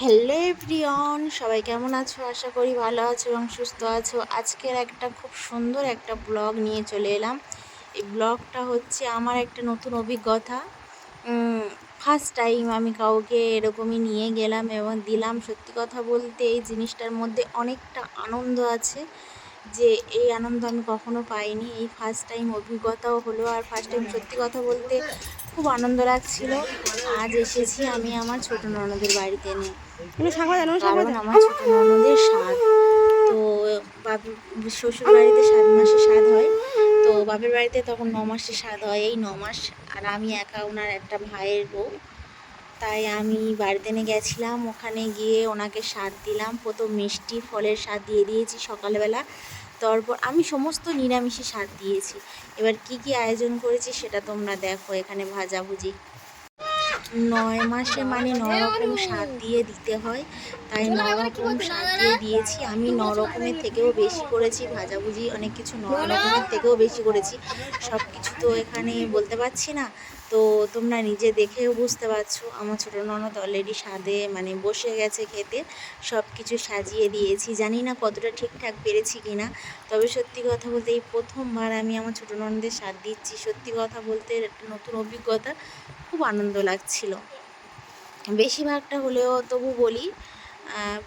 Hello everyone, সবাই কেমন আছো? আশা করি ভালো আছো এবং সুস্থ আছো। আজকের একটা খুব সুন্দর একটা ব্লগ নিয়ে চলে এলাম। এই ব্লগটা হচ্ছে আমার একটা নতুন অভিজ্ঞতা। ফার্স্ট টাইম আমি কাউকে এরকমই নিয়ে গেলাম এবং দিলাম। সত্যি কথা বলতে এই জিনিসটার মধ্যে অনেকটা আনন্দ আছে, যে এই আনন্দ আমি কখনো পাইনি। এই ফার্স্ট টাইম অভিজ্ঞতাও হলো। আর ফার্স্ট টাইম সত্যি কথা বলতে খুব আনন্দ লাগছিল। আজ এসেছি আমি আমার ছোট ননদের বাড়িতে নিয়ে, কারণ আমার ছোট ননদের স্বাদ। তো শ্বশুর বাড়িতে 7 মাসে স্বাদ হয়, তো বাপের বাড়িতে তখন 9 মাসে স্বাদ হয়। এই 9 মাস আর আমি একা ওনার একটা ভাইয়ের বউ, তাই আমি বাড়িতে নিয়ে গেছিলাম। ওখানে গিয়ে ওনাকে স্বাদ দিলাম। প্রথম মিষ্টি ফলের স্বাদ দিয়ে দিয়েছি সকালবেলা। তারপর আমি সমস্ত নিরামিষে স্বাদ দিয়েছি। এবার কি কি আয়োজন করেছি সেটা তোমরা দেখো। এখানে ভাজাভুজি 9 মাসে মানে 9 রকম স্বাদ দিয়ে দিতে হয়, তাই 9 রকম স্বাদ দিয়ে দিয়েছি। আমি 9 রকমের থেকেও বেশি করেছি ভাজাভুজি, অনেক কিছু 9 রকমের থেকেও বেশি করেছি। সব কিছু তো এখানে বলতে পারছি না, তো তোমরা নিজে দেখেও বুঝতে পারছো। আমার ছোটো ননদ অলরেডি স্বাদে মানে বসে গেছে খেতে। সব কিছু সাজিয়ে দিয়েছি, জানি না কতটা ঠিকঠাক পেরেছি কি না। তবে সত্যি কথা বলতে এই প্রথমবার আমি আমার ছোটো ননদের স্বাদ দিচ্ছি। সত্যি কথা বলতে একটা নতুন অভিজ্ঞতা, খুব আনন্দ লাগছিল। বেশিরভাগটা হলেও তবু বলি,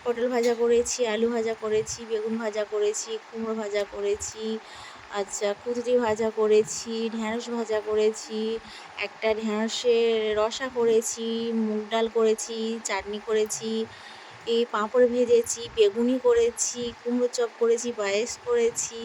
পটল ভাজা করেছি, আলু ভাজা করেছি, বেগুন ভাজা করেছি, কুমড়ো ভাজা করেছি, আচ্ছা কুঁদরি ভাজা করেছি, ঢ্যাঁড়স ভাজা করেছি, একটা ঢ্যাঁড়সের রসা করেছি, মুগ ডাল করেছি, চাটনি করেছি, এই পাঁপড় ভেজেছি, বেগুনি করেছি, কুমড়ো চপ করেছি, পায়েস করেছি,